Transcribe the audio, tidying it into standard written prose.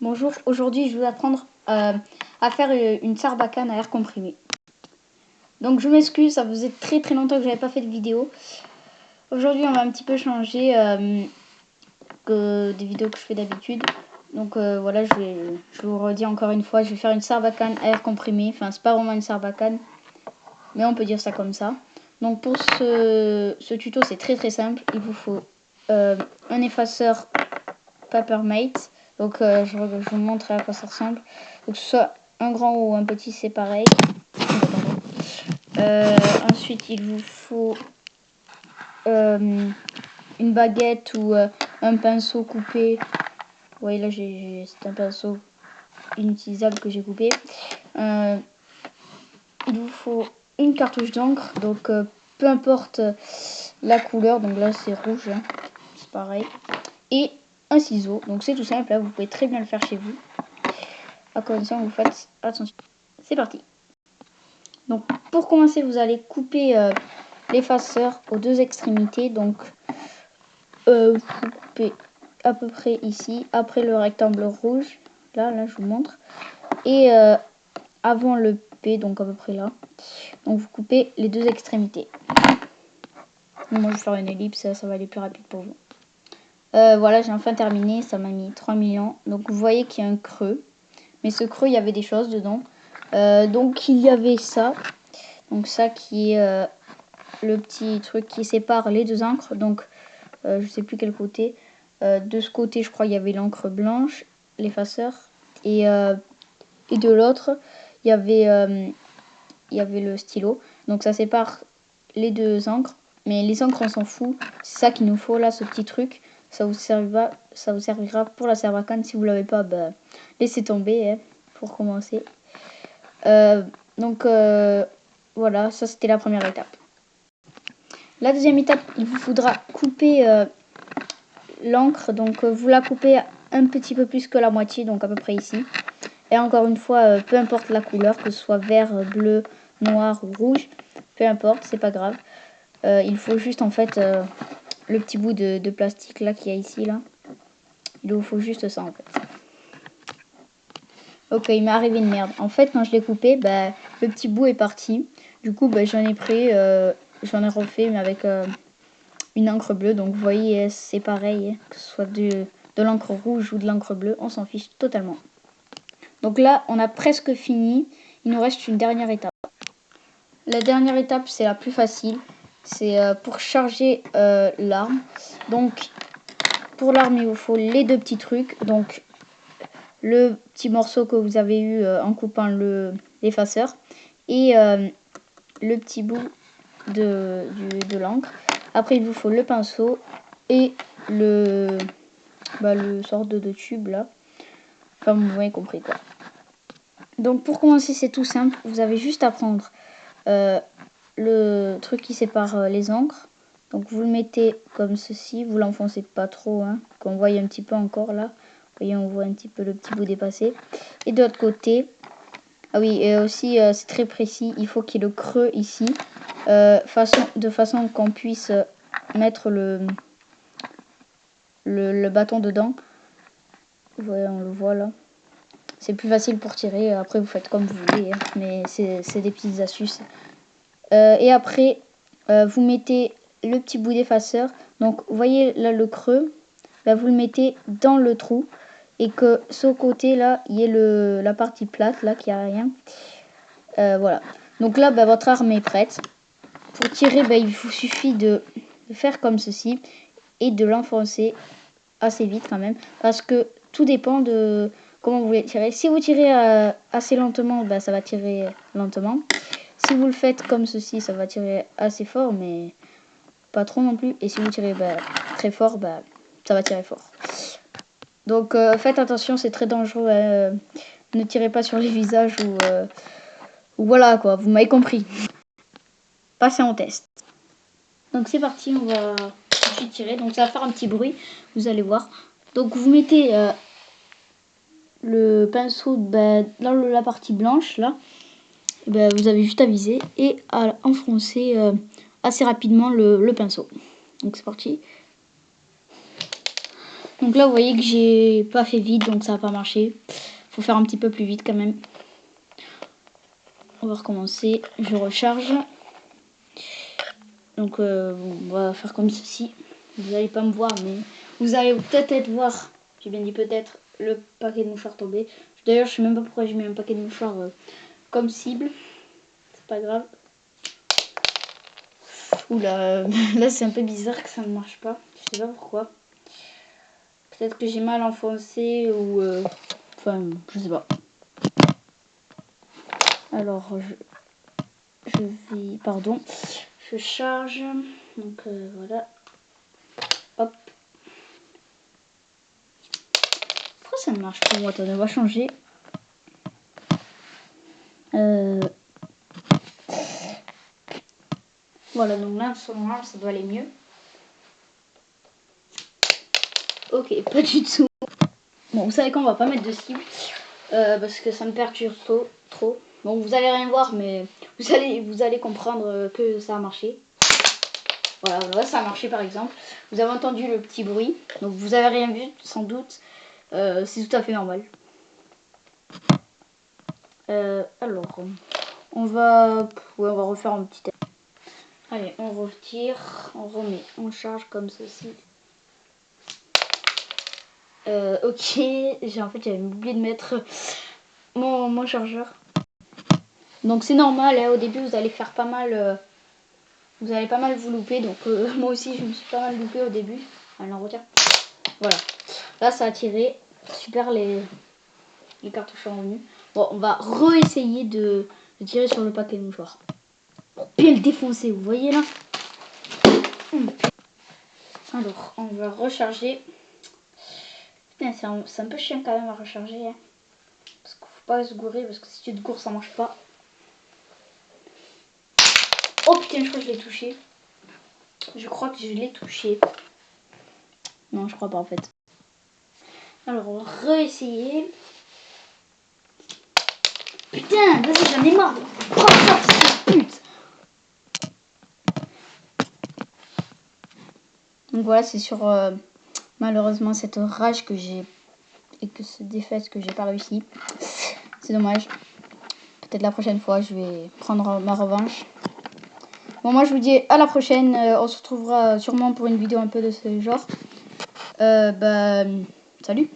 Bonjour, aujourd'hui je vais vous apprendre à faire une sarbacane à air comprimé. Donc je m'excuse, ça faisait très longtemps que j'avais pas fait de vidéo. Aujourd'hui on va un petit peu changer que des vidéos que je fais d'habitude. Donc voilà, je vous redis encore une fois, je vais faire une sarbacane à air comprimé. Enfin c'est pas vraiment une sarbacane, mais on peut dire ça comme ça. Donc pour ce tuto c'est très simple, il vous faut un effaceur Papermate. Donc je vous montre à quoi ça ressemble. Donc que ce soit un grand ou un petit, c'est pareil. Ensuite il vous faut une baguette ou un pinceau coupé. Vous voyez là c'est un pinceau inutilisable que j'ai coupé. Il vous faut une cartouche d'encre. Donc peu importe la couleur. Donc là c'est rouge, hein. C'est pareil. Et un ciseau. Donc c'est tout simple, là vous pouvez très bien le faire chez vous. À condition que vous faites attention. C'est parti. Donc pour commencer, vous allez couper l'effaceur aux deux extrémités. Donc vous coupez à peu près ici, après le rectangle rouge. Là je vous montre. Et avant le P, donc à peu près là. Donc vous coupez les deux extrémités. Moi je vais faire une ellipse, ça va aller plus rapide pour vous. Voilà, j'ai enfin terminé, ça m'a mis 3 millions. Donc vous voyez qu'il y a un creux. Mais ce creux, il y avait des choses dedans. Donc il y avait ça. Donc ça qui est le petit truc qui sépare les deux encres. Donc je sais plus quel côté. De ce côté, je crois, il y avait l'encre blanche, l'effaceur. Et de l'autre, il y avait le stylo. Donc ça sépare les deux encres. Mais les encres, on s'en fout. C'est ça qu'il nous faut là, ce petit truc. Ça vous servira pour la sarbacane. Si vous l'avez pas, bah, laissez tomber, hein, pour commencer. Donc voilà, ça c'était la première étape. La deuxième étape, il vous faudra couper l'encre. Donc vous la coupez un petit peu plus que la moitié, donc à peu près ici. Et encore une fois, peu importe la couleur, que ce soit vert, bleu, noir ou rouge, peu importe, c'est pas grave. Il faut juste en fait le petit bout de plastique là qu'il y a ici là. Il vous faut juste ça en fait. Ok, il m'est arrivé une merde. En fait, quand je l'ai coupé, bah, le petit bout est parti. Du coup, bah, j'en ai pris, j'en ai refait, mais avec une encre bleue. Donc, vous voyez, c'est pareil, que ce soit de l'encre rouge ou de l'encre bleue, on s'en fiche totalement. Donc là, on a presque fini. Il nous reste une dernière étape. La dernière étape, c'est la plus facile. C'est pour charger l'arme. Donc, pour l'arme, il vous faut les deux petits trucs. Donc, le petit morceau que vous avez eu en coupant l'effaceur et le petit bout de l'encre. Après, il vous faut le pinceau et le sort de tube là. Enfin, vous avez compris quoi. Donc, pour commencer, c'est tout simple. Vous avez juste à prendre le truc qui sépare les encres. Donc, vous le mettez comme ceci. Vous l'enfoncez pas trop, hein, qu'on voit un petit peu encore là. Vous voyez, on voit un petit peu le petit bout dépassé. Et de l'autre côté, ah oui, et aussi c'est très précis, il faut qu'il y ait le creux ici, de façon qu'on puisse mettre le bâton dedans. Vous voyez, on le voit là. C'est plus facile pour tirer, après vous faites comme vous voulez, hein, mais c'est des petites astuces. Et après, vous mettez le petit bout d'effaceur. Donc, vous voyez là le creux, bah, vous le mettez dans le trou. Et que ce côté là, il y ait la partie plate là, qui a rien. Voilà. Donc là, bah, votre arme est prête. Pour tirer, bah, il vous suffit de faire comme ceci. Et de l'enfoncer assez vite quand même. Parce que tout dépend de comment vous voulez tirer. Si vous tirez assez lentement, bah, ça va tirer lentement. Si vous le faites comme ceci, ça va tirer assez fort, mais pas trop non plus. Et si vous tirez très fort, bah, ça va tirer fort. Donc faites attention, c'est très dangereux. Hein. Ne tirez pas sur les visages ou voilà quoi, vous m'avez compris. Passez en test. Donc c'est parti, on va tout de suite tirer. Donc ça va faire un petit bruit, vous allez voir. Donc vous mettez le pinceau dans la partie blanche là. Vous avez juste à viser et à enfoncer assez rapidement le pinceau. Donc c'est parti. Donc là, vous voyez que j'ai pas fait vite, donc ça va pas marcher. Faut faire un petit peu plus vite quand même. On va recommencer. Je recharge. Donc bon, on va faire comme ceci. Vous n'allez pas me voir, mais vous allez peut-être voir. J'ai bien dit peut-être le paquet de mouchoirs tomber. D'ailleurs, je sais même pas pourquoi j'ai mis un paquet de mouchoirs comme cible. C'est pas grave. Oula, là c'est un peu bizarre que ça ne marche pas. Je sais pas pourquoi. Peut-être que j'ai mal enfoncé ou... Enfin, je sais pas. Alors, je vais... Pardon. Je charge. Donc voilà. Hop. Pourquoi ça ne marche pas? Bon, attendez, on va changer. Voilà, donc là, sur mon arme, ça doit aller mieux. Ok, pas du tout. Bon, vous savez qu'on va pas mettre de cible. Parce que ça me perturbe trop. Bon, vous allez rien voir, mais vous allez comprendre que ça a marché. Voilà, là, ça a marché par exemple. Vous avez entendu le petit bruit. Donc vous avez rien vu, sans doute. C'est tout à fait normal. Alors, on va refaire un petit... Allez, on retire, on remet, on charge comme ceci. Ok, en fait j'avais oublié de mettre mon chargeur. Donc c'est normal, hein, au début vous allez faire pas mal, vous allez pas mal vous louper. Donc moi aussi je me suis pas mal loupé au début. Allez, on retire. Voilà, là ça a tiré, super, les cartouches sont revenus. Bon, on va re-essayer de tirer sur le paquet de mouchoirs. Pour bien le défoncer, vous voyez là. Alors, on va recharger. Putain, c'est un peu chiant quand même à recharger. Hein. Parce qu'il faut pas se gourer, parce que si tu te goures, ça marche pas. Oh putain, je crois que je l'ai touché. Je crois que je l'ai touché. Non, je crois pas en fait. Alors, on va réessayer. Putain, vas-y, j'en ai marre. Oh, ça, pute. Donc voilà, c'est sur malheureusement cette rage que j'ai et que ce défaite que j'ai pas réussi. C'est dommage. Peut-être la prochaine fois, je vais prendre ma revanche. Bon, moi je vous dis à la prochaine. On se retrouvera sûrement pour une vidéo un peu de ce genre. Salut.